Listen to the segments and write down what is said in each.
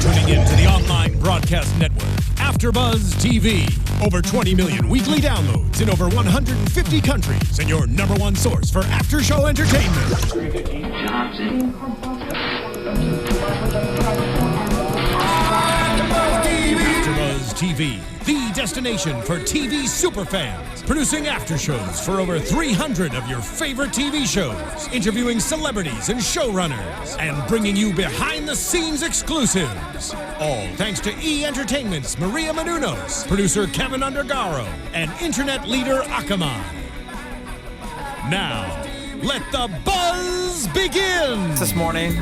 tuning in to the online broadcast network, AfterBuzz TV. Over 20 million weekly downloads in over 150 countries, and your number one source for after-show entertainment. AfterBuzz TV, the destination for TV superfans, producing after shows for over 300 of your favorite TV shows, interviewing celebrities and showrunners, and bringing you behind-the-scenes exclusives. All thanks to E! Entertainment's Maria Menounos, producer Kevin Undergaro, and internet leader Akamai. Now, let the buzz begin! This morning.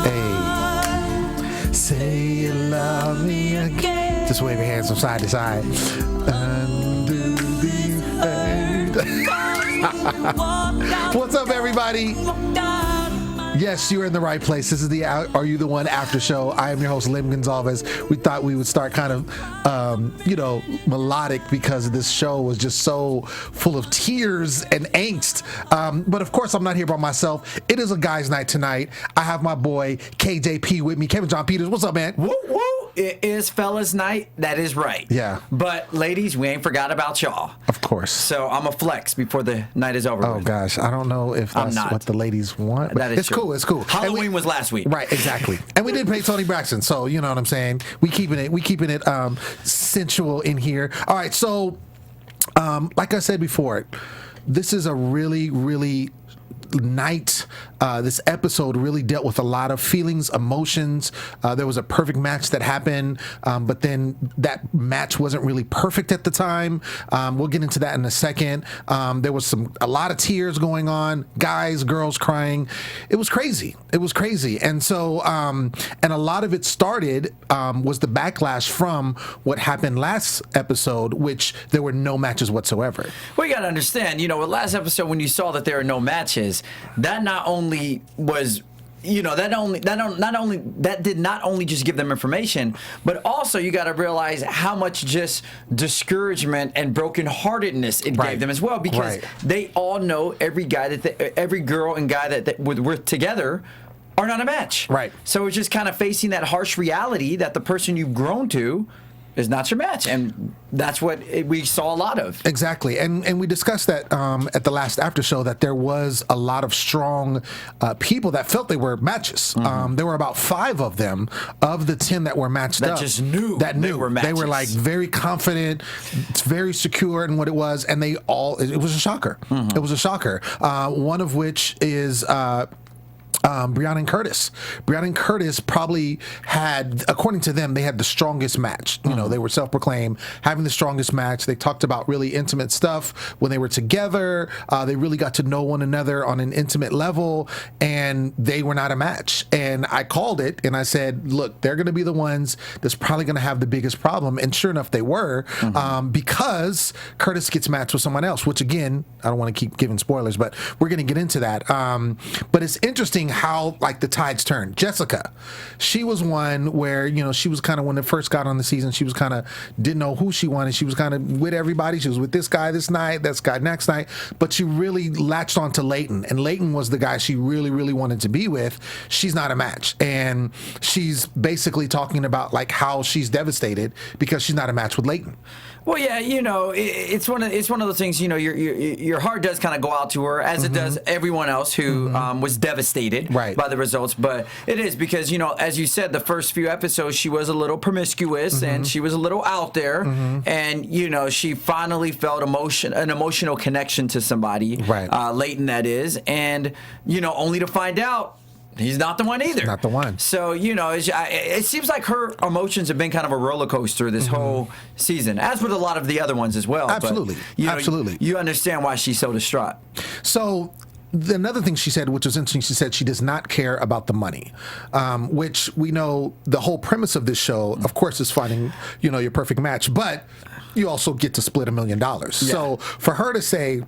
Hey. Say you love me again. Just wave your hands from side to side. Undo the What's up, everybody? Yes, you're in the right place. This is the Are You the One after show. I am your host, Lim Gonsalves. We thought we would start kind of, melodic because this show was just so full of tears and angst. But of course, I'm not here by myself. It is a guys' night tonight. I have my boy KJP with me, Kevin John Peters. What's up, man? Woo woo! It is fellas' night. That is right. Yeah. But ladies, we ain't forgot about y'all. Of course. So I'm a flex before the night is over. Oh gosh, I don't know if that's what the ladies want. That is it's true. Cool. It's cool. Halloween was last week. Right, exactly. And we did pay Tony Braxton, so you know what I'm saying. We keeping it sensual in here. All right, so like I said before, this is a really, really night. This episode really dealt with a lot of feelings, emotions. There was a perfect match that happened, but then that match wasn't really perfect at the time. We'll get into that in a second. There was a lot of tears going on, guys, girls crying. It was crazy. And so, and a lot of it started was the backlash from what happened last episode, which there were no matches whatsoever. Well, you got to understand, with last episode when you saw that there are no matches, that not only was, that did not only just give them information, but also you got to realize how much just discouragement and brokenheartedness it gave them as well, because they all know every girl and guy that were together are not a match. Right. So it's just kind of facing that harsh reality that the person you've grown to is not your match, and that's what we saw a lot of. Exactly, and we discussed that at the last after show, that there was a lot of strong people that felt they were matches. Mm-hmm. There were about 5 of them of the 10 that were matched up. That just knew they were matches. They were like very confident, very secure in what it was, and it was a shocker. Mm-hmm. It was a shocker. One of which is Brianna and Curtis. Brianna and Curtis probably had, according to them, they had the strongest match. They were self-proclaimed having the strongest match. They talked about really intimate stuff when they were together. They really got to know one another on an intimate level, and they were not a match. And I called it, and I said, look, they're going to be the ones that's probably going to have the biggest problem. And sure enough, they were, because Curtis gets matched with someone else, which again, I don't want to keep giving spoilers, but we're going to get into that. But it's interesting how the tides turned. Jessica, she was one where she was kind of, when it first got on the season, she was kind of didn't know who she wanted. She was kind of with everybody. She was with this guy this night, that guy next night, but she really latched on to Leighton, and Leighton was the guy she really, really wanted to be with. She's not a match, and she's basically talking about how she's devastated because she's not a match with Leighton. Well, yeah, it's one of those things. Your heart does kind of go out to her, as it does everyone else who was devastated by the results. But it is because as you said, the first few episodes she was a little promiscuous and she was a little out there, and she finally felt an emotional connection to somebody, Leighton, that is, and only to find out he's not the one either. Not the one. So, it seems like her emotions have been kind of a roller coaster this whole season, as with a lot of the other ones as well. Absolutely. But, Absolutely. You understand why she's so distraught. So, another thing she said, which was interesting, she said she does not care about the money, which we know the whole premise of this show, of course, is finding, your perfect match, but you also get to split $1 million. Yeah. So, for her to say,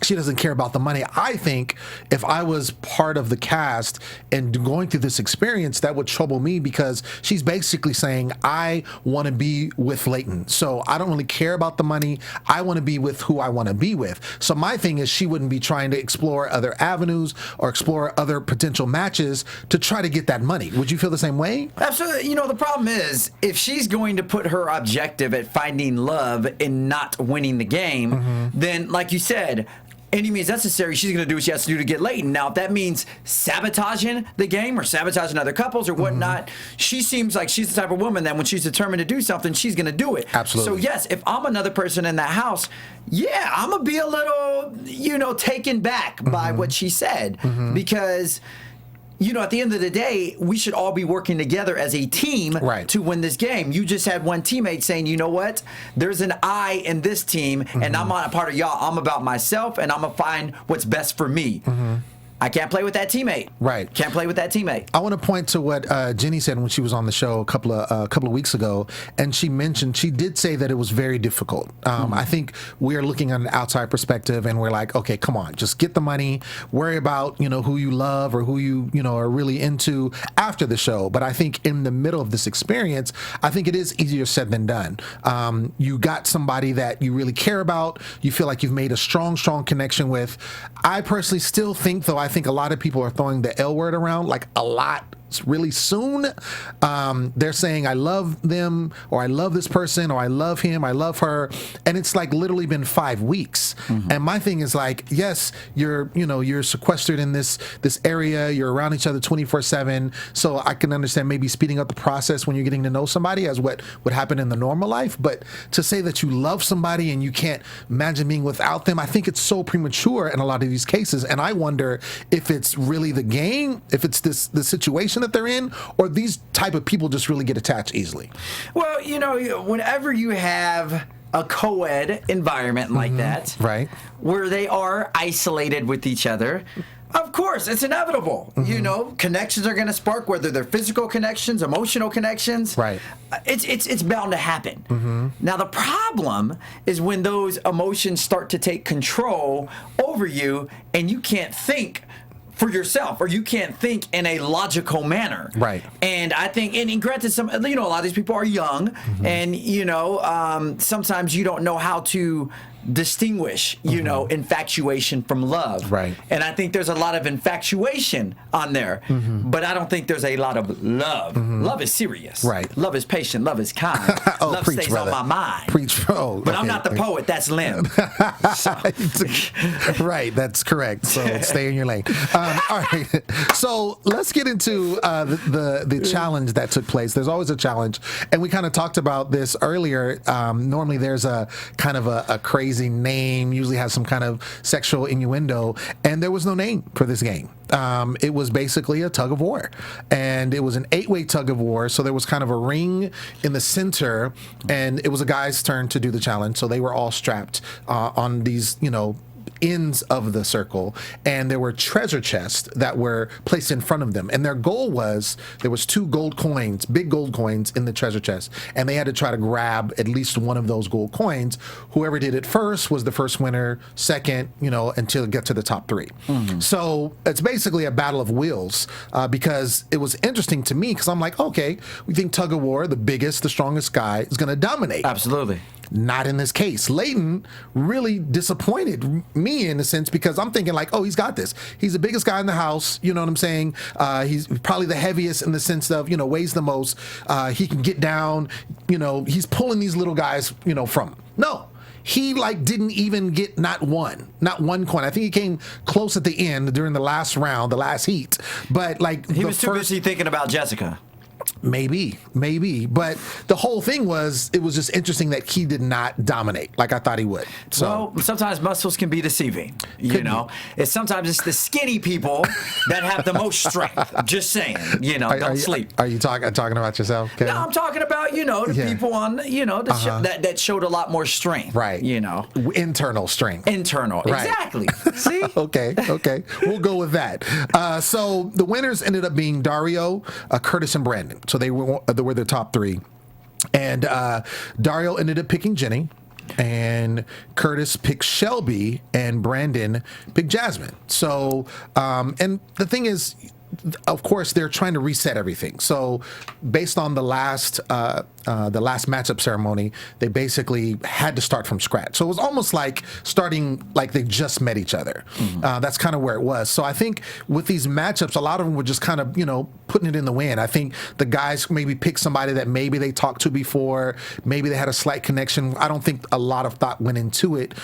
she doesn't care about the money. I think if I was part of the cast and going through this experience, that would trouble me, because she's basically saying, I want to be with Leighton. So I don't really care about the money. I want to be with who I want to be with. So my thing is, she wouldn't be trying to explore other avenues or explore other potential matches to try to get that money. Would you feel the same way? Absolutely. You know, the problem is, if she's going to put her objective at finding love and not winning the game, then, like you said, any means necessary, she's going to do what she has to do to get Leighton. Now, if that means sabotaging the game or sabotaging other couples or whatnot, she seems like she's the type of woman that when she's determined to do something, she's going to do it. Absolutely. So, yes, if I'm another person in that house, yeah, I'm going to be a little, you know, taken back by what she said, because, you know, at the end of the day, we should all be working together as a team to win this game. You just had one teammate saying, you know what, there's an I in this team, and I'm not a part of y'all. I'm about myself, and I'm going to find what's best for me. I can't play with that teammate. Right. Can't play with that teammate. I want to point to what Jenny said when she was on the show a couple of weeks ago, and she did say that it was very difficult. I think we're looking at an outside perspective, and we're like, okay, come on, just get the money, worry about, you know, who you love or who you know are really into after the show. But I think in the middle of this experience, I think it is easier said than done. You got somebody that you really care about. You feel like you've made a strong connection with. I personally still think, though, I think a lot of people are throwing the L word around like a lot really soon. They're saying, I love them, or I love this person, or I love him, I love her, and it's like literally been 5 weeks. And my thing is like, yes, you're sequestered in this area, you're around each other 24/7, so I can understand maybe speeding up the process when you're getting to know somebody, as what would happen in the normal life. But to say that you love somebody and you can't imagine being without them, I think it's so premature in a lot of these cases. And I wonder if it's really the game, if it's the situation that they're in, or these type of people just really get attached easily. Well, you know, whenever you have a co-ed environment like that, right, where they are isolated with each other, of course, it's inevitable. You know, connections are going to spark, whether they're physical connections, emotional connections. Right. It's bound to happen. Now, the problem is when those emotions start to take control over you, and you can't think for yourself, or you can't think in a logical manner. Right. And I think, and granted, some, you know, a lot of these people are young, and, you know, sometimes you don't know how to distinguish, you know, infatuation from love. Right. And I think there's a lot of infatuation on there, but I don't think there's a lot of love. Love is serious. Right. Love is patient. Love is kind. Love preach, stays brother. on my mind. Preach. Oh, but okay. I'm not the poet. That's Lim. Right, that's correct. So stay in your lane. All right. So let's get into the challenge that took place. There's always a challenge, and we kind of talked about this earlier. Normally, there's a kind of a crazy name, usually has some kind of sexual innuendo, and there was no name for this game. It was basically a tug of war, and it was an 8-way tug of war. So there was kind of a ring in the center, and it was a guy's turn to do the challenge. So they were all strapped on these, you know, ends of the circle, and there were treasure chests that were placed in front of them, and their goal was, there was 2 gold coins, big gold coins in the treasure chest, and they had to try to grab at least one of those gold coins. Whoever did it first was the first winner, second, you know, until it got to the top 3. So it's basically a battle of wills, because it was interesting to me, because I'm like, okay, we think tug of war, the biggest, the strongest guy is going to dominate. Absolutely. Not in this case. Leighton really disappointed me in a sense, because I'm thinking like, oh, he's got this. He's the biggest guy in the house. You know what I'm saying? He's probably the heaviest in the sense of, you know, weighs the most. He can get down. You know, he's pulling these little guys, you know, from him. No. He like didn't even get not one coin. I think he came close at the end during the last round, the last heat. But like he was too busy thinking about Jessica. Maybe. But the whole thing was, it was just interesting that he did not dominate like I thought he would. So, well, sometimes muscles can be deceiving. You know, sometimes it's the skinny people that have the most strength. Just saying, you know, don't sleep. Are you talking about yourself, Kevin? No, I'm talking about, you know, the people on, you know, that showed a lot more strength. Right. You know, internal strength. Right. Exactly. See? Okay. We'll go with that. So the winners ended up being Dario, Curtis, and Brandon. So they were the top 3. And Dario ended up picking Jenny. and Curtis picked Shelby, and Brandon picked Jasmine. So, and the thing is, of course, they're trying to reset everything. So, based on the last matchup ceremony, they basically had to start from scratch. So it was almost like starting like they just met each other. That's kind of where it was. So I think with these matchups, a lot of them were just kind of putting it in the wind. I think the guys maybe picked somebody that maybe they talked to before, maybe they had a slight connection. I don't think a lot of thought went into it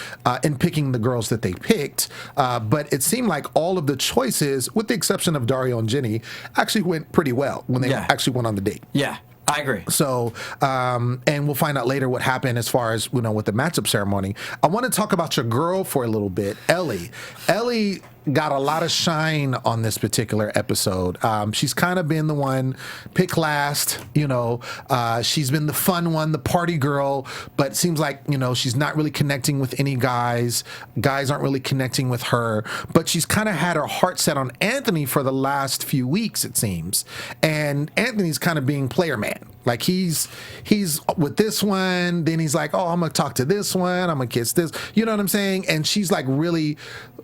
in picking the girls that they picked. But it seemed like all of the choices, with the exception of Dario and Jenny, actually went pretty well when they actually went on the date. Yeah. I agree. So, and we'll find out later what happened as far as, with the matchup ceremony. I want to talk about your girl for a little bit, Ellie. Ellie got a lot of shine on this particular episode. She's kind of been the one picked last, she's been the fun one, the party girl, but it seems like, she's not really connecting with any guys. Guys aren't really connecting with her, but she's kind of had her heart set on Anthony for the last few weeks, it seems. And Anthony's kind of being player man. Like he's with this one, then he's like, oh, I'm gonna talk to this one, I'm gonna kiss this. You know what I'm saying? And she's like really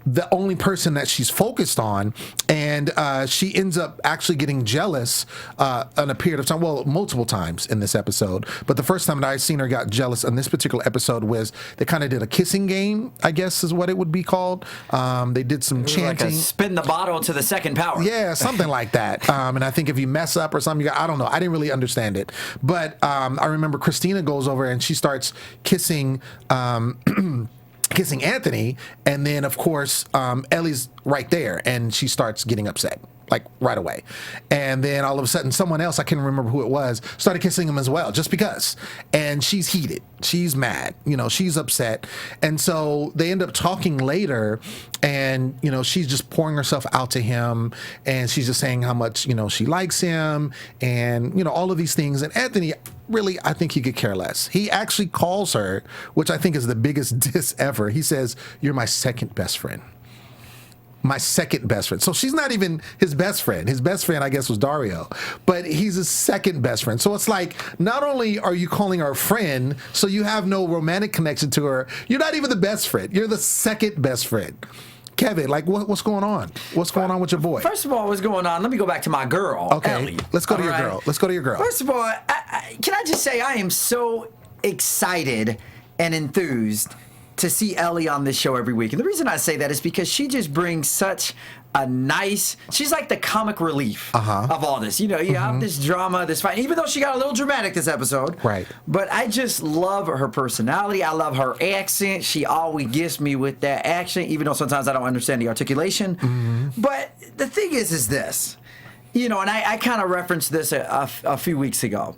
the only person that she's focused on, and she ends up actually getting jealous in a period of time, well, multiple times in this episode, but the first time that I seen her got jealous in this particular episode was they kind of did a kissing game, I guess is what it would be called. They did some chanting. Like a spin the bottle to the second power. Yeah, something like that. And I think if you mess up or something, I don't know. I didn't really understand it. But I remember Christina goes over and she starts kissing kissing Anthony, and then of course Ellie's right there and she starts getting upset like right away, and then all of a sudden someone else, I can't remember who it was, started kissing him as well just because, and she's heated, she's mad, she's upset, and so they end up talking later, and she's just pouring herself out to him, and she's just saying how much she likes him, and all of these things, and Anthony really, I think he could care less. He actually calls her, which I think is the biggest diss ever. He says, "You're my second best friend." My second best friend. So she's not even his best friend. His best friend, I guess, was Dario, but he's his second best friend. So it's like, not only are you calling her a friend, so you have no romantic connection to her, you're not even the best friend. You're the second best friend. Kevin, like, what's going on? What's going on with your boy? First of all, what's going on? Let me go back to my girl, okay, Ellie. Let's go to your girl. Let's go to your girl. First of all, can I just say I am so excited and enthused to see Ellie on this show every week. And the reason I say that is because she just brings such a nice, she's like the comic relief of all this. You have this drama, this fight, even though she got a little dramatic this episode. Right. But I just love her personality. I love her accent. She always gets me with that accent, even though sometimes I don't understand the articulation. But the thing is this, and I kind of referenced this a few weeks ago.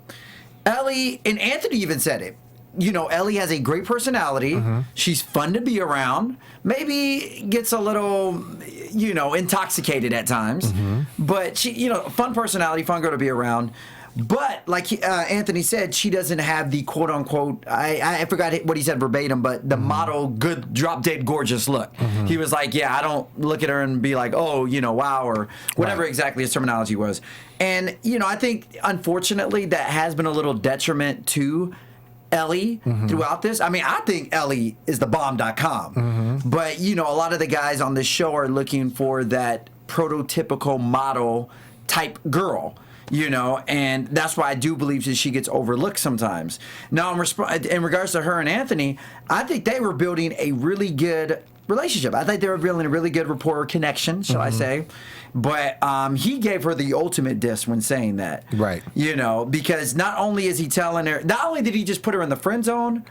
Ellie, and Anthony even said it, Ellie has a great personality. She's fun to be around. Maybe gets a little, intoxicated at times. But she, fun personality, fun girl to be around. But like Anthony said, she doesn't have the quote unquote, I forgot what he said verbatim, but the model good drop dead gorgeous look. He was like, yeah, I don't look at her and be like, oh, wow, or whatever exactly his terminology was. And, I think unfortunately that has been a little detriment to Ellie throughout this. I mean, I think Ellie is the bomb.com. But, a lot of the guys on this show are looking for that prototypical model type girl, and that's why I do believe that she gets overlooked sometimes. Now, in regards to her and Anthony, I think they were building a really good relationship. I think they were building a really good rapport connection, shall I say. But he gave her the ultimate diss when saying that. Right. Because not only is he telling her, not only did he just put her in the friend zone,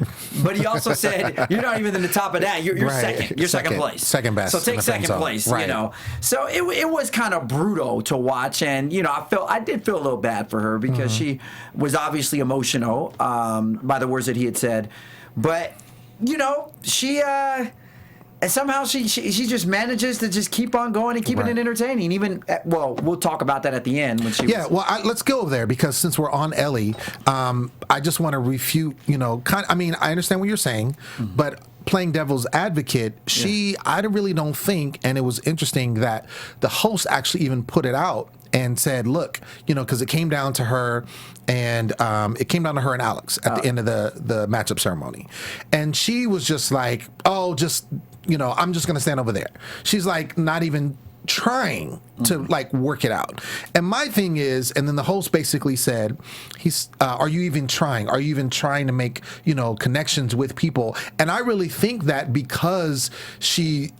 but he also said, you're not even in the top of that. You're second. You're second place. Second best. So take second place, So it was kind of brutal to watch. And, I did feel a little bad for her because she was obviously emotional by the words that he had said. But, she... And somehow she just manages to just keep on going and keeping it entertaining. Even we'll talk about that at the end when she. Yeah, let's go there because since we're on Ellie, I just want to refute. I understand what you're saying, but playing devil's advocate, I really don't think, and it was interesting that the host actually even put it out and said, look, because it came down to her and Alex at the end of the matchup ceremony. And she was just like, I'm just going to stand over there. She's like, not even trying to like work it out. And my thing is, and then the host basically said, are you even trying? Are you even trying to make, connections with people? And I really think that because she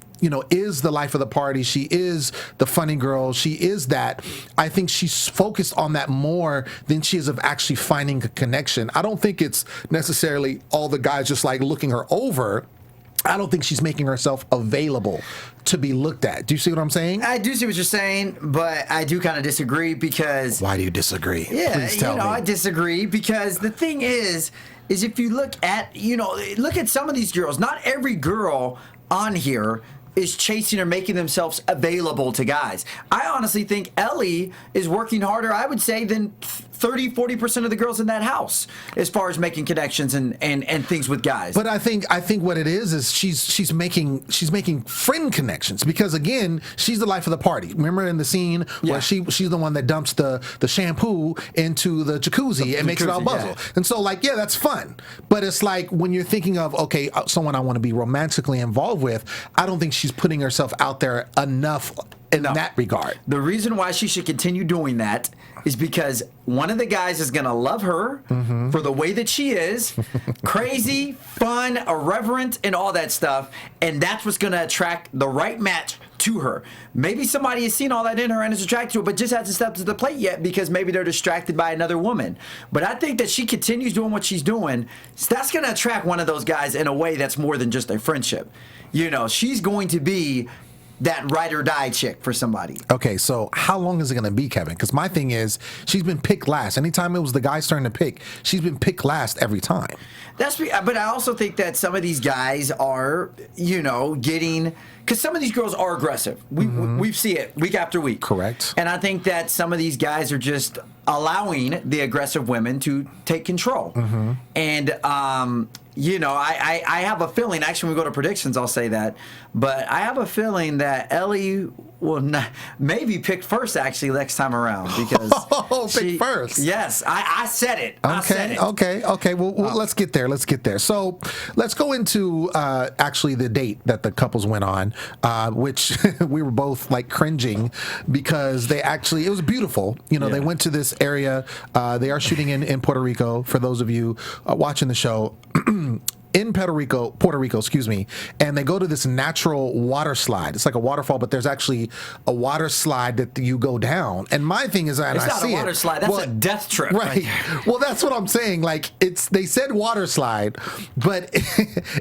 is the life of the party. She is the funny girl. She is that. I think she's focused on that more than she is of actually finding a connection. I don't think it's necessarily all the guys just like looking her over. I don't think she's making herself available to be looked at. Do you see what I'm saying? I do see what you're saying, but I do kind of disagree because... Why do you disagree? Yeah, please tell me. I disagree because the thing is if you look at, look at some of these girls. Not every girl on here is chasing or making themselves available to guys. I honestly think Ellie is working harder, I would say, than 30-40% of the girls in that house as far as making connections and things with guys. But I think what it is she's making friend connections because again, she's the life of the party. Remember in the scene where she's the one that dumps the shampoo into the jacuzzi and makes it all buzzle. Yeah. And so like, that's fun. But it's like when you're thinking of, okay, someone I want to be romantically involved with, I don't think she's putting herself out there enough in that regard. The reason why she should continue doing that is because one of the guys is going to love her for the way that she is, crazy, fun, irreverent, and all that stuff, and that's what's going to attract the right match to her. Maybe somebody has seen all that in her and is attracted to her, but just hasn't stepped to the plate yet because maybe they're distracted by another woman. But I think that she continues doing what she's doing. So that's going to attract one of those guys in a way that's more than just a friendship. She's going to be that ride or die chick for somebody. Okay, so how long is it going to be, Kevin? Because my thing is, she's been picked last. Anytime it was the guy's turn to pick, she's been picked last every time. But I also think that some of these guys are, getting... Because some of these girls are aggressive. We see it week after week. Correct. And I think that some of these guys are just allowing the aggressive women to take control. And, I have a feeling, actually when we go to predictions, I'll say that, but I have a feeling that Ellie will maybe pick first actually next time around because pick first. Yes, I said it. I said it. Okay. Well, let's get there. So let's go into actually the date that the couples went on, which we were both like cringing because it was beautiful. They went to this area. They are shooting in Puerto Rico. For those of you watching the show. In Puerto Rico, excuse me, and they go to this natural water slide. It's like a waterfall, but there's actually a water slide that you go down. And my thing is, it's not a water slide. That's a death trip, right? Well, that's what I'm saying. Like they said water slide, but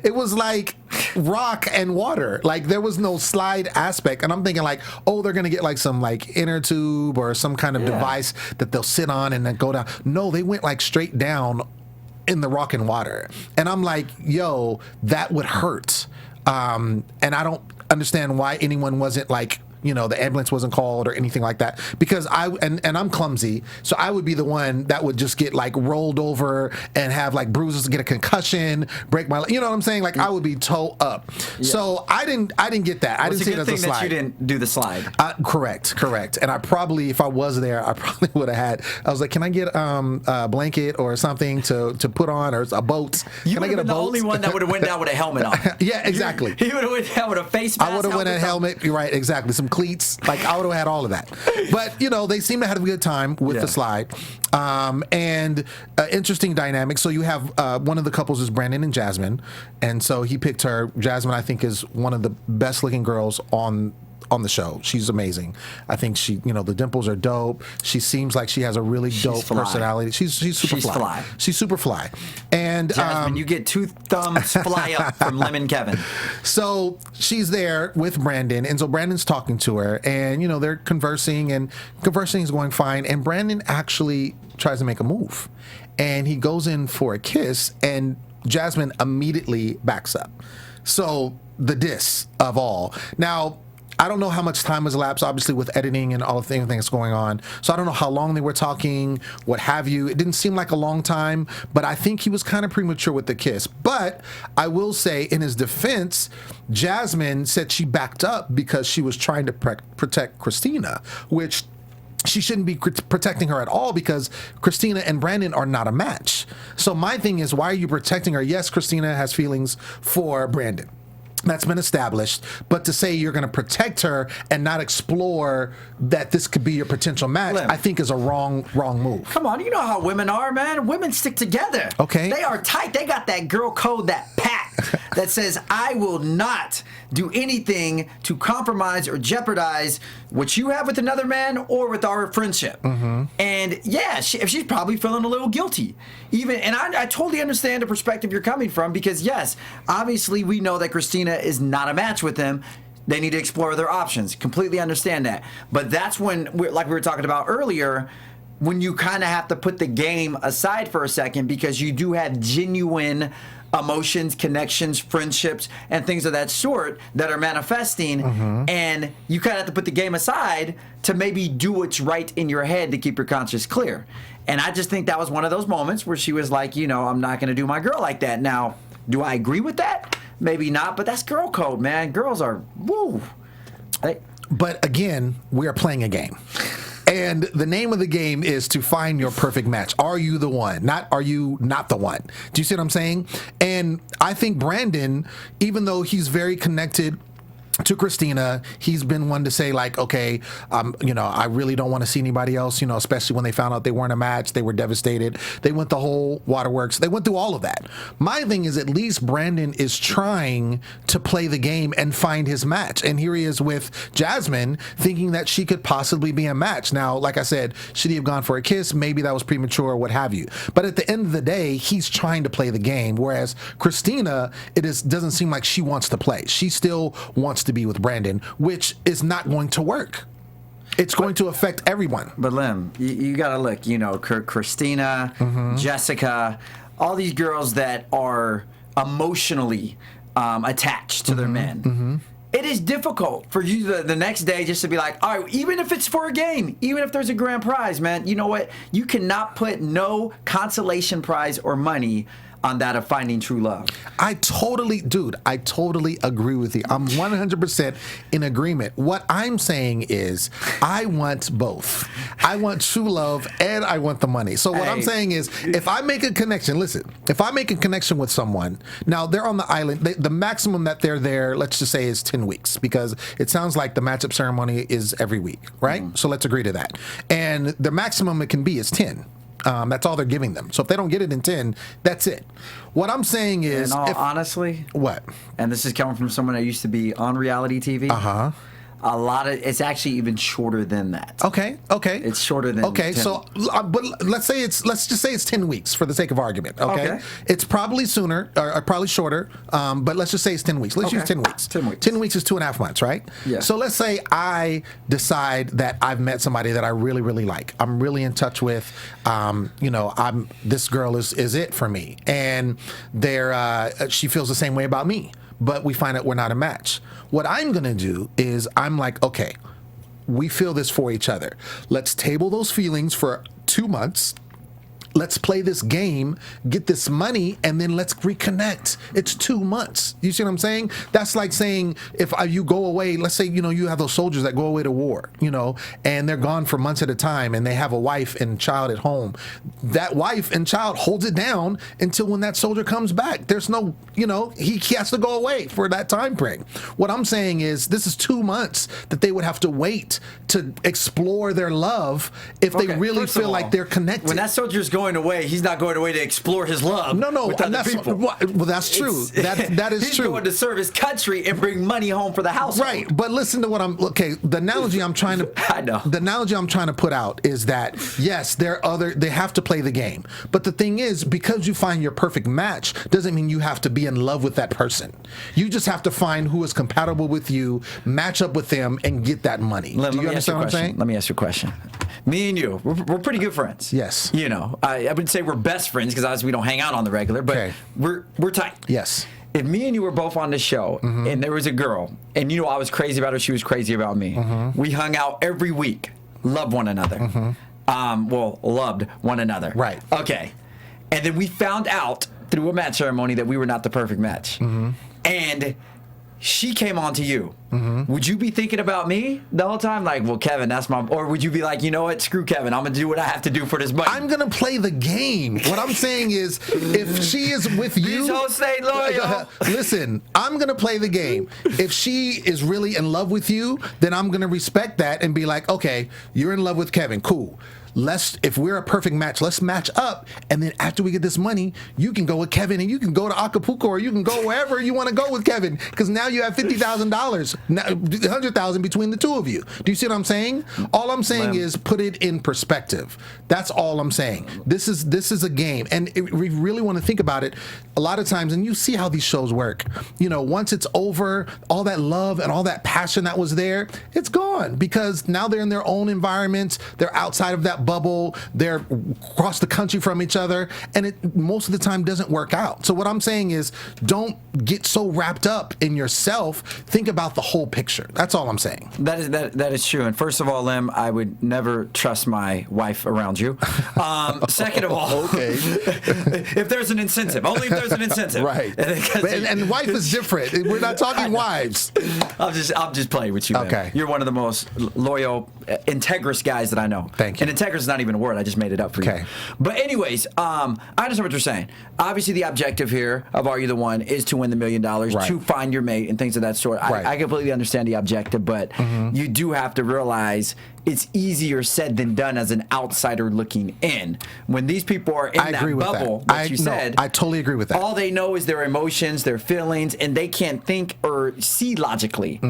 it was like rock and water. Like there was no slide aspect. And I'm thinking like, they're gonna get like some like inner tube or some kind of device that they'll sit on and then go down. No, they went like straight down in the rock and water. And I'm like, that would hurt. And I don't understand why anyone wasn't like, the ambulance wasn't called or anything like that because I'm clumsy. So I would be the one that would just get like rolled over and have like bruises, get a concussion, break my, what I'm saying? Like I would be toe up. Yeah. So I didn't get that. I didn't see it as a slide. It's a good thing that you didn't do the slide. Correct. And I probably, if I was there, I probably would have had, I was like, can I get a blanket or something to put on or a boat? Can I get a boat? The only one that would have went down with a helmet on. Yeah, exactly. He would have went down with a face mask. I would have went in a helmet. You're right, exactly. Some cleats. Like I would have had all of that. But they seem to have a good time with the slide. And interesting dynamic. So you have one of the couples is Brandon and Jasmine, and so he picked her. Jasmine, I think, is one of the best looking girls on the show. She's amazing. I think she, the dimples are dope. She seems like she has a really dope personality. She's super fly. She's super fly. And Jasmine, you get 2 thumbs fly up from Lemon Kevin. So she's there with Brandon, and so Brandon's talking to her, and they're conversing, and conversing is going fine. And Brandon actually tries to make a move, and he goes in for a kiss, and Jasmine immediately backs up. So the diss of all. Now, I don't know how much time has elapsed, obviously, with editing and all the things that's going on. So I don't know how long they were talking, what have you. It didn't seem like a long time, but I think he was kind of premature with the kiss. But I will say, in his defense, Jasmine said she backed up because she was trying to protect Christina, which she shouldn't be protecting her at all because Christina and Brandon are not a match. So my thing is, why are you protecting her? Yes, Christina has feelings for Brandon. That's been established. But to say you're going to protect her and not explore that this could be your potential match, I think is a wrong move. Come on, you know how women are, man. Women stick together. Okay. They are tight. They got that girl code, that pact that says, I will not do anything to compromise or jeopardize what you have with another man or with our friendship. And yeah, she's probably feeling a little guilty. And I totally understand the perspective you're coming from because yes, obviously we know that Christina is not a match with him. They need to explore their options. Completely understand that. But that's when, like we were talking about earlier, when you kind of have to put the game aside for a second because you do have genuine emotions, connections, friendships, and things of that sort that are manifesting, and you kind of have to put the game aside to maybe do what's right in your head to keep your conscience clear. And I just think that was one of those moments where she was like, I'm not going to do my girl like that. Now, do I agree with that? Maybe not, but that's girl code, man. Girls are, woo. But again, we are playing a game. And the name of the game is to find your perfect match. Are you the one? Not are you not the one? Do you see what I'm saying? And I think Brandon, even though he's very connected to Christina, he's been one to say like, okay, I really don't want to see anybody else, especially when they found out they weren't a match. They were devastated. They went the whole waterworks. They went through all of that. My thing is at least Brandon is trying to play the game and find his match. And here he is with Jasmine thinking that she could possibly be a match. Now, like I said, should he have gone for a kiss? Maybe that was premature or what have you. But at the end of the day, he's trying to play the game. Whereas Christina, doesn't seem like she wants to play. She still wants to be with Brandon, which is not going to work. It's going to affect everyone. But Lim, you got to look, Christina, Jessica, all these girls that are emotionally attached to their men. It is difficult for you the next day just to be like, all right, even if it's for a game, even if there's a grand prize, man, you know what? You cannot put no consolation prize or money on that of finding true love. I totally agree with you. I'm 100% in agreement. What I'm saying is I want both. I want true love and I want the money. So what I'm saying is if I make a connection, if I make a connection with someone, now they're on the island, the maximum that they're there, let's just say is 10 weeks because it sounds like the matchup ceremony is every week, right? So let's agree to that. And the maximum it can be is 10. That's all they're giving them. So if they don't get it in 10, that's it. What I'm saying is... honestly... What? And this is coming from someone that used to be on reality TV. It's actually even shorter than that. Okay. It's shorter than 10. So, but let's just say it's 10 weeks for the sake of argument, okay? It's probably sooner, or probably shorter, but let's just say it's 10 weeks. Let's use 10 weeks. 10 weeks. 10 weeks is 2.5 months, right? Yeah. So let's say I decide that I've met somebody that I really, really like. I'm really in touch with, this girl is it for me. And she feels the same way about me. But we find out we're not a match. What I'm going to do is I'm like, okay, we feel this for each other. Let's table those feelings for 2 months. Let's play this game, get this money, and then let's reconnect. It's 2 months. You see what I'm saying? That's like saying if you go away, let's say, you have those soldiers that go away to war, and they're gone for months at a time, and they have a wife and child at home. That wife and child holds it down until when that soldier comes back. There's no, he has to go away for that time frame. What I'm saying is this is 2 months that they would have to wait to explore their love if they really feel like they're connected. When that soldier's going away, he's not going away to explore his love. With other people. Well, that's true. That is he's true. He's going to serve his country and bring money home for the household. Right, but listen to what the analogy I'm trying to I know. The analogy I'm trying to put out is that yes, they have to play the game. But the thing is, because you find your perfect match doesn't mean you have to be in love with that person. You just have to find who is compatible with you, match up with them, and get that money. Do you understand what I'm saying? Let me ask you a question. Me and you, we're pretty good friends. Yes. I wouldn't say we're best friends because obviously we don't hang out on the regular, but we're tight. Yes. if me and you were both on the show and there was a girl, and I was crazy about her, she was crazy about me, we hung out every week, loved one another. Loved one another. Right. Okay. And then we found out through a match ceremony that we were not the perfect match. And she came on to you. Would you be thinking about me the whole time? Like, well, Kevin, that's my... Or would you be like, you know what? Screw Kevin. I'm going to do what I have to do for this money. I'm going to play the game. What I'm saying is, if she is with you... These hoes stay loyal. Listen, I'm going to play the game. If she is really in love with you, then I'm going to respect that and be like, okay, you're in love with Kevin. Cool. If we're a perfect match, let's match up, and then after we get this money, you can go with Kevin, and you can go to Acapulco, or you can go wherever you want to go with Kevin, because now you have $50,000, $100,000 between the two of you. Do you see what I'm saying? All I'm saying is put it in perspective. That's all I'm saying. This is a game, and we really want to think about it. A lot of times, and you see how these shows work. Once it's over, all that love and all that passion that was there, it's gone, because now they're in their own environments. They're outside of that bubble, they're across the country from each other, and it most of the time doesn't work out. So what I'm saying is, don't get so wrapped up in yourself. Think about the whole picture. That's all I'm saying. That is true. And first of all, Lim, I would never trust my wife around you. Second of all, okay, if there's an incentive, only if there's an incentive, right? And wife is different. We're not talking wives. I'm just playing with you. Okay, man. You're one of the most loyal, integrous guys that I know. Thank you. And integrous is not even a word. I just made it up for you. But anyways, I understand what you're saying. Obviously, the objective here of Are You the One is to win the $1 million, to find your mate and things of that sort. I completely understand the objective, but you do have to realize it's easier said than done as an outsider looking in. When these people are in that bubble, that you said, I totally agree with that. All they know is their emotions, their feelings, and they can't think or see logically.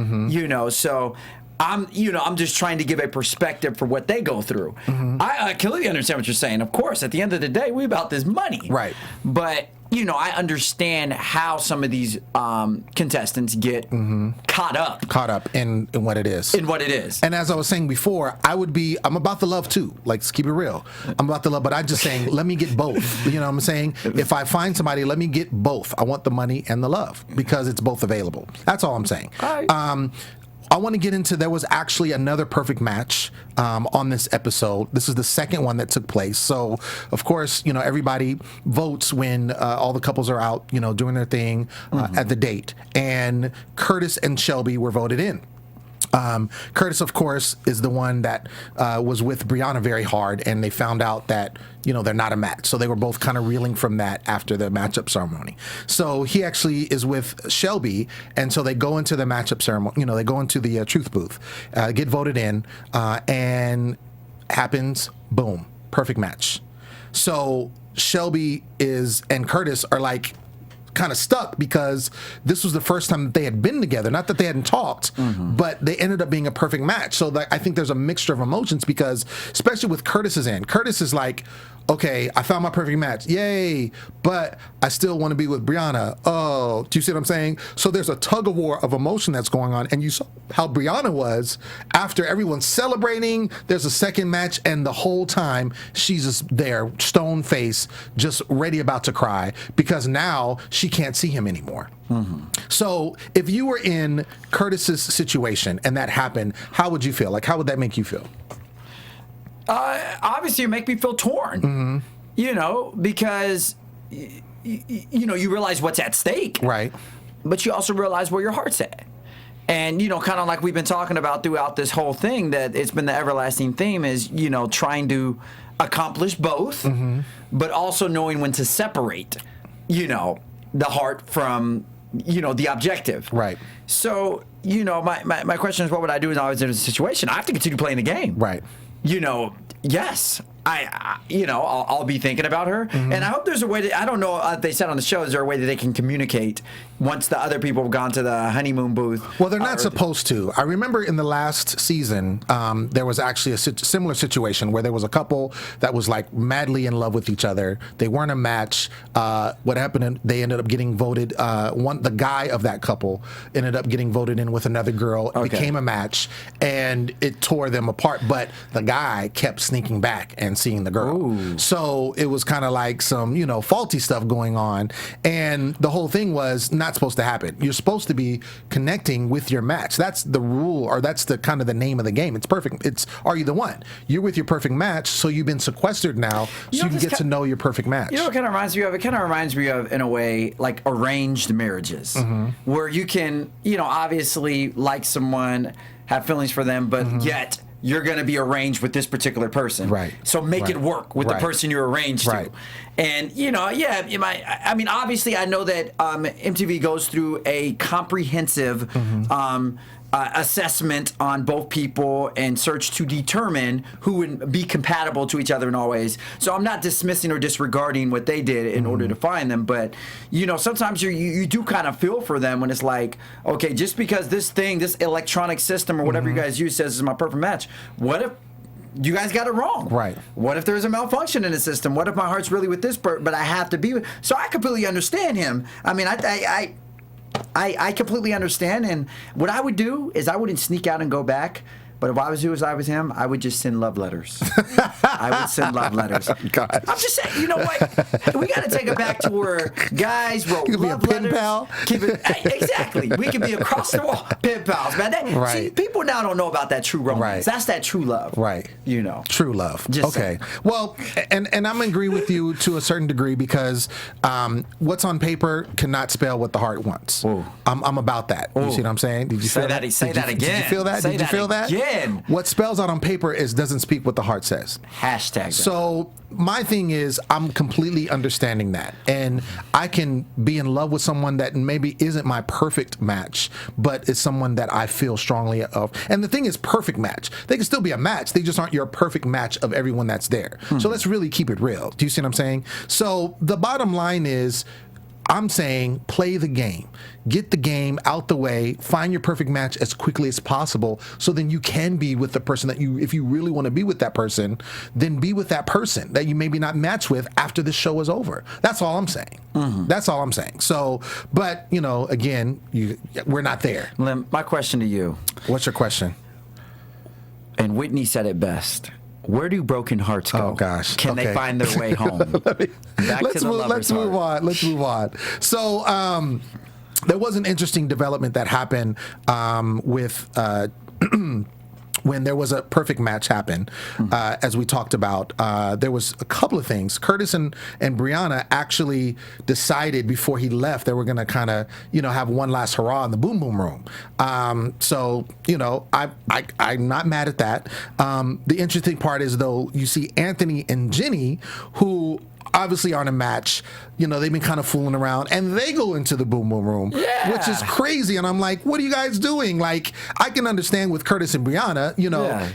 So I'm just trying to give a perspective for what they go through. I completely understand what you're saying. Of course, at the end of the day, we're about this money. Right. But, I understand how some of these contestants get caught up in what it is. And as I was saying before, I'm about the love too. Like, let's keep it real. I'm about the love, but I'm just saying, let me get both. You know what I'm saying? If I find somebody, let me get both. I want the money and the love, because it's both available. That's all I'm saying. I want to get into, there was actually another perfect match on this episode. This is the second one that took place. So, of course, everybody votes when all the couples are out, doing their thing at the date. And Curtis and Shelby were voted in. Curtis, of course, is the one that was with Brianna very hard, and they found out that, they're not a match. So they were both kind of reeling from that after the matchup ceremony. So he actually is with Shelby, and so they go into the matchup ceremony, they go into the truth booth, get voted in, and happens, boom, perfect match. So Shelby and Curtis are like, kind of stuck, because this was the first time that they had been together. Not that they hadn't talked, but they ended up being a perfect match. So I think there's a mixture of emotions, because especially with Curtis's end, Curtis is like, okay, I found my perfect match, yay, but I still want to be with Brianna. Oh, do you see what I'm saying? So there's a tug of war of emotion that's going on, and you saw how Brianna was after everyone's celebrating. There's a second match, and the whole time she's just there, stone face, just ready about to cry, because now she can't see him anymore. So if you were in Curtis's situation and that happened, how would you feel? Like, how would that make you feel? Obviously, it make me feel torn. Because you realize what's at stake, right? But you also realize where your heart's at. And, kind of like we've been talking about throughout this whole thing, that it's been the everlasting theme is, trying to accomplish both, but also knowing when to separate, the heart from, the objective. Right. So, my question is, what would I do if I was in a situation? I have to continue playing the game. Right. Yes. I'll be thinking about her, and I hope there's a way I don't know if they said on the show, is there a way that they can communicate once the other people have gone to the honeymoon booth? Well, they're not supposed to. I remember in the last season, there was actually a similar situation where there was a couple that was like madly in love with each other. They weren't a match. What happened? They ended up getting voted. The guy of that couple ended up getting voted in with another girl. It became a match, and it tore them apart. But the guy kept sneaking back and man seeing the girl. Ooh. So it was kind of like some, faulty stuff going on. And the whole thing was not supposed to happen. You're supposed to be connecting with your match. That's the rule, or that's the kind of the name of the game. It's perfect. It's Are You the One? You're with your perfect match, so you've been sequestered now, so you can get to know your perfect match. You know what kind of reminds me of? It kind of reminds me of, in a way, like arranged marriages, where you can, obviously like someone, have feelings for them, but yet you're going to be arranged with this particular person. Right. So make it work with the person you're arranged to. And, I mean, obviously, I know that MTV goes through a comprehensive assessment on both people and search to determine who would be compatible to each other in all ways. So I'm not dismissing or disregarding what they did in order to find them, but sometimes you do kind of feel for them when it's like, okay, just because this electronic system or whatever you guys use says is my perfect match, what if you guys got it wrong? Right. What if there's a malfunction in the system? What if my heart's really with this person, but I have to be with? So I completely understand him. I mean, I completely understand, and what I would do is I wouldn't sneak out and go back. But if I was him, I would just send love letters. I would send love letters. God. I'm just saying, you know what? We got to take it back to where guys wrote love letters. Pal. Keep it exactly. We could be across the wall, pen pals, man. See, people now don't know about that true romance. Right. That's that true love. Right. True love. Just okay. Well, and I'm gonna agree with you to a certain degree because what's on paper cannot spell what the heart wants. Ooh. I'm about that. Ooh. You see what I'm saying? Did you say feel that? Say that again. Did you feel that? Say Did you feel that? Again. What spells out on paper doesn't speak what the heart says. Hashtag that. So my thing is, I'm completely understanding that, and I can be in love with someone that maybe isn't my perfect match, but is someone that I feel strongly of. And the thing is, perfect match. They can still be a match. They just aren't your perfect match of everyone that's there. So let's really keep it real. Do you see what I'm saying? So the bottom line is, I'm saying play the game. Get the game out the way. Find your perfect match as quickly as possible so then you can be with the person that if you really want to be with that person, then be with that person that you maybe not match with after the show is over. That's all I'm saying. That's all I'm saying. So, but, again, we're not there. Lim, my question to you. What's your question? And Whitney said it best. Where do broken hearts go? Oh, gosh. Can they find their way home? Let's move on. So there was an interesting development that happened with when there was a perfect match happen, as we talked about. There was a couple of things. Curtis and Brianna actually decided before he left they were going to kind of have one last hurrah in the boom boom room. So I'm not mad at that. The interesting part is, though, you see Anthony and Jenny, who obviously aren't a match. They've been kind of fooling around, and they go into the boom boom room, which is crazy. And I'm like, what are you guys doing? Like, I can understand with Curtis and Brianna,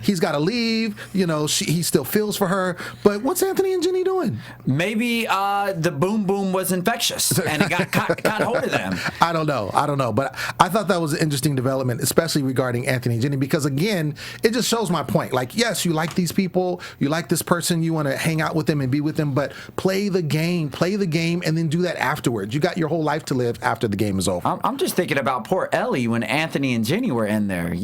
he's got to leave. He still feels for her. But what's Anthony and Jenny doing? Maybe the boom boom was infectious, and it got hold of them. I don't know. But I thought that was an interesting development, especially regarding Anthony and Jenny, because, again, it just shows my point. Like, yes, you like these people, you like this person, you want to hang out with them and be with them, but play the game, and then do that afterwards. You got your whole life to live after the game is over. I'm just thinking about poor Ellie when Anthony and Jenny were in there,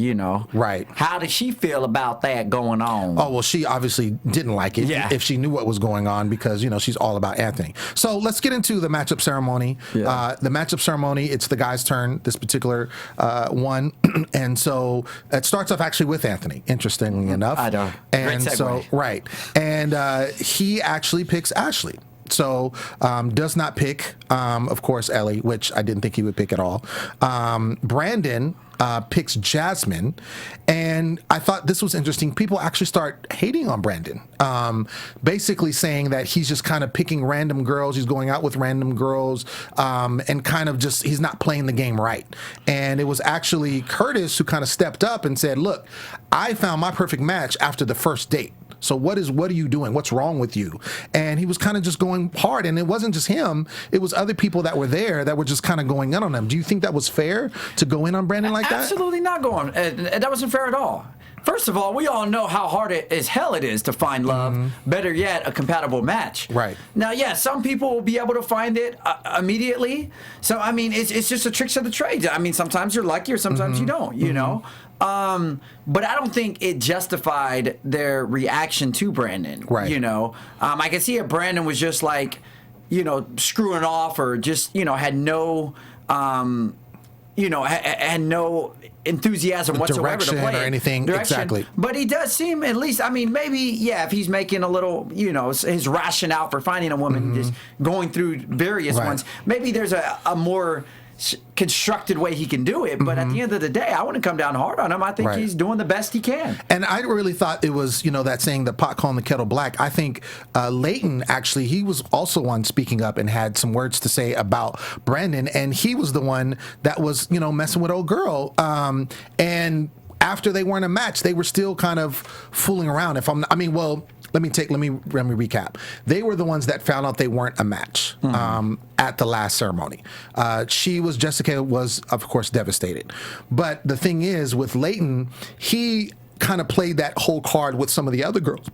Right. How did she feel about that going on? Oh, well, she obviously didn't like it if she knew what was going on because, she's all about Anthony. So let's get into the matchup ceremony. Yeah. The matchup ceremony, it's the guy's turn, this particular one. And so it starts off actually with Anthony, interestingly enough. I know. And Great segue. so, right. And he actually picks Ashley. So does not pick, of course, Ellie, which I didn't think he would pick at all. Brandon picks Jasmine, and I thought this was interesting. People actually start hating on Brandon, basically saying that he's just kind of picking random girls, he's going out with random girls, and kind of just he's not playing the game right. And it was actually Curtis who kind of stepped up and said, look, I found my perfect match after the first date. So what are you doing? What's wrong with you? And he was kind of just going hard. And it wasn't just him. It was other people that were there that were just kind of going in on him. Do you think that was fair to go in on Brandon like that? Absolutely not going. That wasn't fair at all. First of all, we all know how hard as hell it is to find love. Better yet, a compatible match. Right. Now, yeah, some people will be able to find it immediately. So, I mean, it's just a tricks of the trade. I mean, sometimes you're lucky or sometimes you don't, you know? But I don't think it justified their reaction to Brandon. Right. You know? I can see if Brandon was just like, you know, screwing off or just, you know, had no, had no enthusiasm whatsoever to play or anything. Exactly. But he does seem, at least, I mean, maybe, yeah, if he's making a little, you know, his rationale for finding a woman, just going through various ones, maybe there's a more constructed way he can do it. But at the end of the day, I wouldn't come down hard on him. I think he's doing the best he can. And I really thought it was, you know, that saying, the pot calling the kettle black. I think Leighton, actually, he was also one speaking up and had some words to say about Brandon. And he was the one that was, you know, messing with old girl. And after they weren't a match, they were still kind of fooling around. Let me recap. They were the ones that found out they weren't a match at the last ceremony. Jessica was, of course, devastated. But the thing is, with Leighton, he kind of played that whole card with some of the other girls.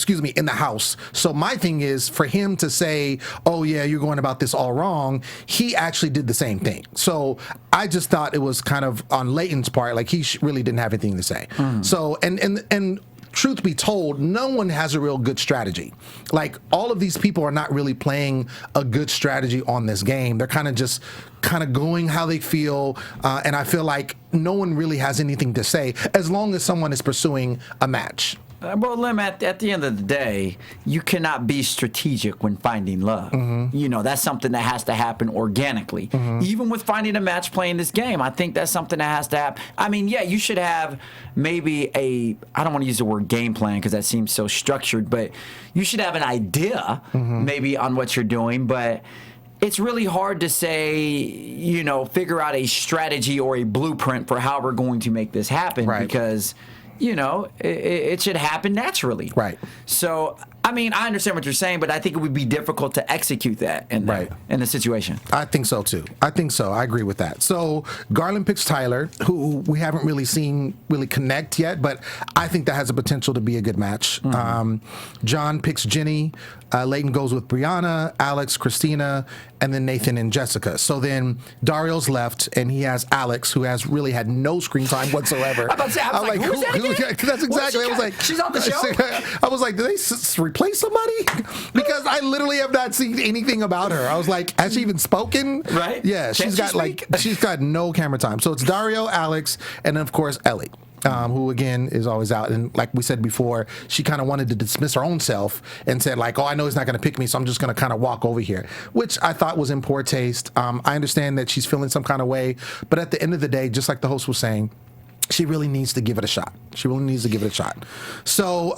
In the house. So my thing is, for him to say, oh yeah, you're going about this all wrong, he actually did the same thing. So I just thought it was kind of on Leighton's part, like he really didn't have anything to say. So, and truth be told, no one has a real good strategy. Like, all of these people are not really playing a good strategy on this game. They're kind of going how they feel, and I feel like no one really has anything to say as long as someone is pursuing a match. Well, Lim, at the end of the day, you cannot be strategic when finding love. You know, that's something that has to happen organically. Even with finding a match playing this game, I think that's something that has to happen. I mean, yeah, you should have maybe I don't want to use the word game plan because that seems so structured, but you should have an idea maybe on what you're doing, but it's really hard to say, you know, figure out a strategy or a blueprint for how we're going to make this happen because, you know, it should happen naturally. Right. So, I mean, I understand what you're saying, but I think it would be difficult to execute that in the situation. I think so, too. I agree with that. So, Garland picks Tyler, who we haven't really seen connect yet, but I think that has the potential to be a good match. John picks Jenny. Leighton goes with Brianna, Alex, Christina, and then Nathan and Jessica. So then Dario's left, and he has Alex, who has really had no screen time whatsoever. I was like, who's that again? That's exactly. I was like, she's on the show? I was like, did they replace somebody? Because I literally have not seen anything about her. I was like, has she even spoken? Right. Yeah, she's got no camera time. So it's Dario, Alex, and then of course Ellie. Who again is always out, and like we said before, she kind of wanted to dismiss her own self and said like, oh, I know he's not going to pick me, so I'm just going to kind of walk over here, which I thought was in poor taste. I understand that she's feeling some kind of way, but at the end of the day, just like the host was saying, she really needs to give it a shot. So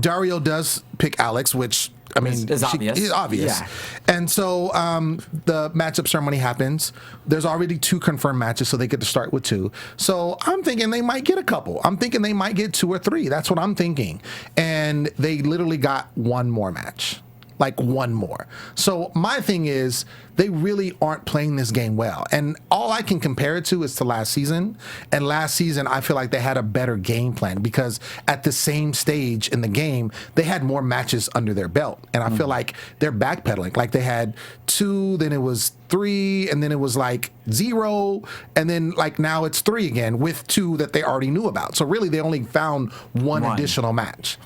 Dario does pick Alex, which I mean, it's obvious. It's obvious. Yeah. And so the matchup ceremony happens. There's already 2 confirmed matches, so they get to start with 2. So I'm thinking they might get a couple. I'm thinking they might get 2 or 3. That's what I'm thinking. And they literally got 1 more match. Like 1 more. So my thing is, they really aren't playing this game well. And all I can compare it to is to last season. And last season, I feel like they had a better game plan because at the same stage in the game, they had more matches under their belt. And I feel like they're backpedaling. Like they had 2, then it was 3, and then it was like 0, and then like now it's 3 again with 2 that they already knew about. So really, they only found one additional match.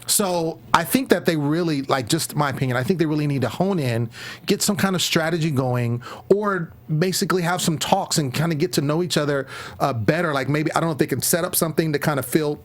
So I think that they really, like, just my opinion, I think they really need to hone in, get some kind of strategy going, or basically have some talks and kind of get to know each other better. Like maybe, I don't know if they can set up something to kind of fill,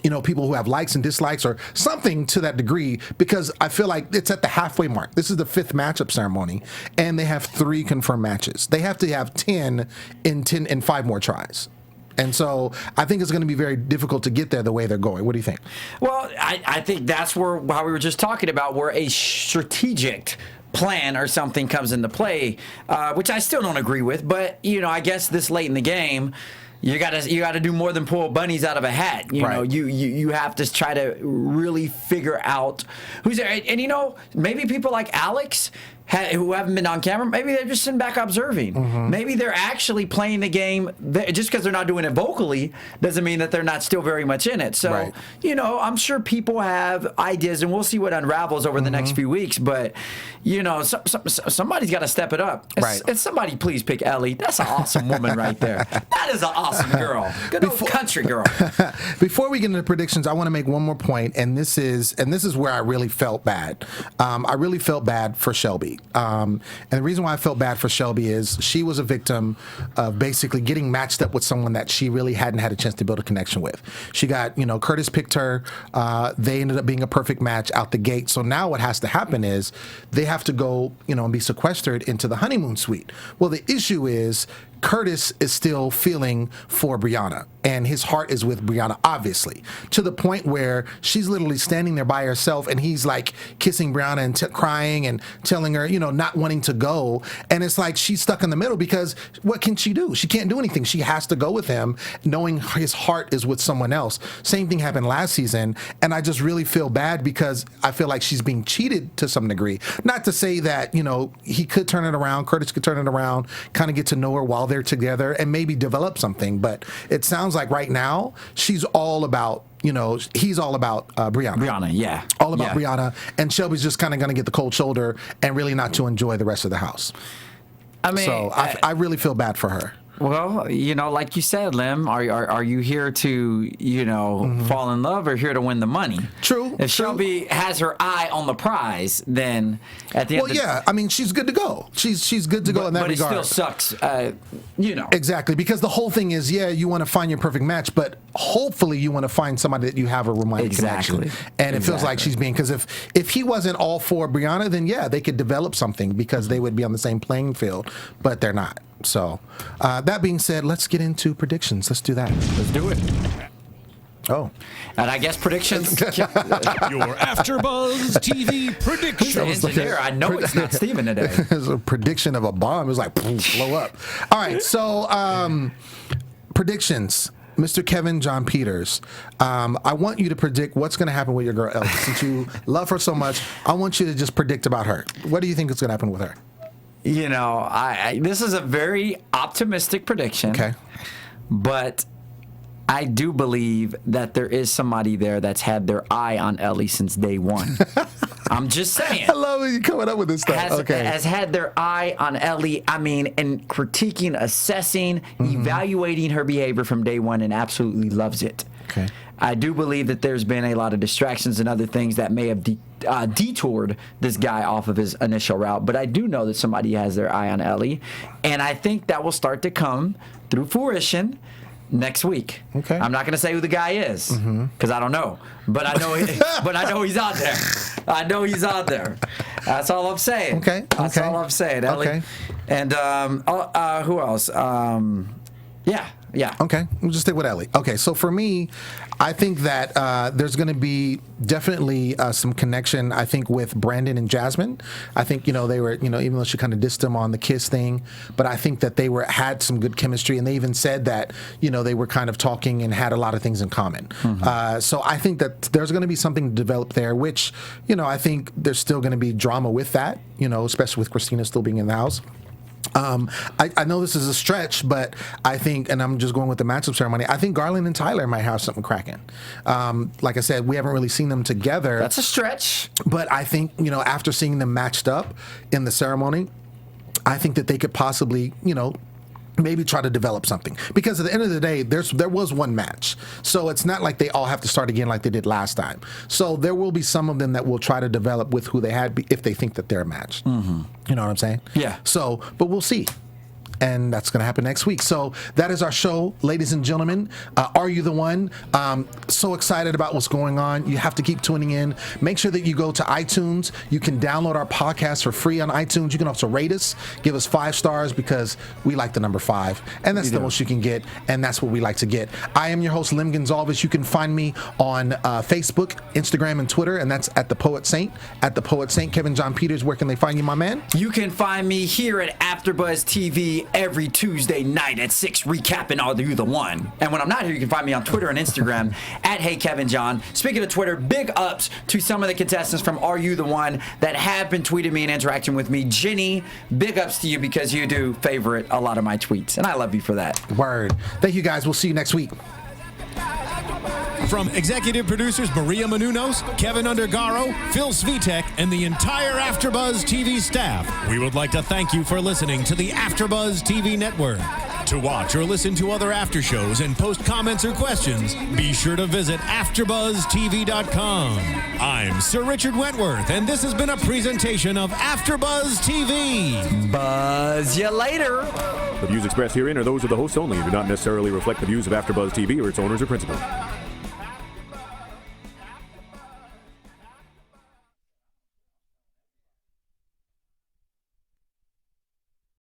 you know, people who have likes and dislikes or something to that degree, because I feel like it's at the halfway mark. This is the 5th matchup ceremony, and they have 3 confirmed matches. They have to have 10 in 5 more tries. And so I think it's going to be very difficult to get there the way they're going. What do you think? Well, I think that's how we were just talking about, where a strategic plan or something comes into play, which I still don't agree with. But, you know, I guess this late in the game, you gotta do more than pull bunnies out of a hat. You know, you have to try to really figure out who's there. And you know, maybe people like Alex, who haven't been on camera, maybe they're just sitting back observing. Maybe they're actually playing the game. Just because they're not doing it vocally doesn't mean that they're not still very much in it. So, I'm sure people have ideas, and we'll see what unravels over the next few weeks. But, somebody's got to step it up. And somebody please pick Ellie. That's an awesome woman right there. That is an awesome girl. Good old country girl. Before we get into predictions, I want to make one more point, and this is where I really felt bad. I really felt bad for Shelby. And the reason why I felt bad for Shelby is she was a victim of basically getting matched up with someone that she really hadn't had a chance to build a connection with. She got, Curtis picked her. They ended up being a perfect match out the gate. So now what has to happen is they have to go, and be sequestered into the honeymoon suite. Well, the issue is Curtis is still feeling for Brianna, and his heart is with Brianna, obviously, to the point where she's literally standing there by herself, and he's like kissing Brianna and crying and telling her, not wanting to go. And it's like she's stuck in the middle because what can she do? She can't do anything. She has to go with him, knowing his heart is with someone else. Same thing happened last season, and I just really feel bad because I feel like she's being cheated to some degree. Not to say that, he could turn it around, Curtis could turn it around, kind of get to know her while they're together and maybe develop something, but it sounds like right now she's all about he's all about Brianna. All about Brianna, and Shelby's just kind of going to get the cold shoulder and really not to enjoy the rest of the house. I mean, so I really feel bad for her. Well, like you said, Lim, are you here to, fall in love or here to win the money? True. If Shelby has her eye on the prize, then at the end I mean, she's good to go. She's good to go in that regard. But it still sucks, Exactly, because the whole thing is, you want to find your perfect match, but hopefully you want to find somebody that you have a romantic connection. And it feels like she's being, because if he wasn't all for Brianna, then they could develop something because they would be on the same playing field, but they're not. So, that being said, let's get into predictions. Let's do that. Let's do it. Oh. And I guess predictions. Your AfterBuzz TV predictions. I know it's not Steven today. It's a prediction of a bomb. It was like, blow up. All right, so predictions. Mr. Kevin John Peters, I want you to predict what's going to happen with your girl Ellie. Since you love her so much, I want you to just predict about her. What do you think is going to happen with her? This is a very optimistic prediction. Okay. But I do believe that there is somebody there that's had their eye on Ellie since day one. I'm just saying. I love you coming up with this stuff. Has had their eye on Ellie, and critiquing, assessing, evaluating her behavior from day one, and absolutely loves it. Okay. I do believe that there's been a lot of distractions and other things that may have detoured this guy off of his initial route. But I do know that somebody has their eye on Ellie, and I think that will start to come through fruition next week. Okay. I'm not going to say who the guy is because I don't know, but I know he's out there. I know he's out there. That's all I'm saying. Okay. That's all I'm saying, Ellie. Okay. And who else? Yeah. Okay, we'll just stick with Ellie. Okay, so for me, I think that there's going to be definitely some connection, I think, with Brandon and Jasmine. I think, they were, even though she kind of dissed him on the kiss thing, but I think that they had some good chemistry, and they even said that, they were kind of talking and had a lot of things in common. So I think that there's going to be something to develop there, which, I think there's still going to be drama with that, especially with Christina still being in the house. I know this is a stretch, but I think, and I'm just going with the matchup ceremony, I think Garland and Tyler might have something cracking. Like I said, we haven't really seen them together. That's a stretch. But I think, after seeing them matched up in the ceremony, I think that they could possibly, maybe try to develop something, because at the end of the day, there was one match, so it's not like they all have to start again like they did last time. So there will be some of them that will try to develop with who they had if they think that they're matched. You know what I'm saying? Yeah. So, but we'll see. And that's going to happen next week. So that is our show, ladies and gentlemen. Are You the One? So excited about what's going on. You have to keep tuning in. Make sure that you go to iTunes. You can download our podcast for free on iTunes. You can also rate us, give us 5 stars, because we like the number 5. And that's the most you can get. And that's what we like to get. I am your host, Lim Gonsalves. You can find me on Facebook, Instagram, and Twitter. And that's at The Poet Saint. At The Poet Saint. Kevin John Peters, where can they find you, my man? You can find me here at AfterBuzz TV me every Tuesday night at 6, recapping Are You the One? And when I'm not here, you can find me on Twitter and Instagram at HeyKevinJohn. Speaking of Twitter, big ups to some of the contestants from Are You the One that have been tweeting me and interacting with me. Jenny, big ups to you because you do favorite a lot of my tweets, and I love you for that. Word. Thank you, guys. We'll see you next week. From executive producers Maria Menounos, Kevin Undergaro, Phil Svitek, and the entire AfterBuzz TV staff, we would like to thank you for listening to the AfterBuzz TV network. To watch or listen to other after shows and post comments or questions, be sure to visit AfterBuzzTV.com. I'm Sir Richard Wentworth, and this has been a presentation of AfterBuzz TV. Buzz you later. The views expressed herein are those of the hosts only and do not necessarily reflect the views of AfterBuzz TV or its owners or principals.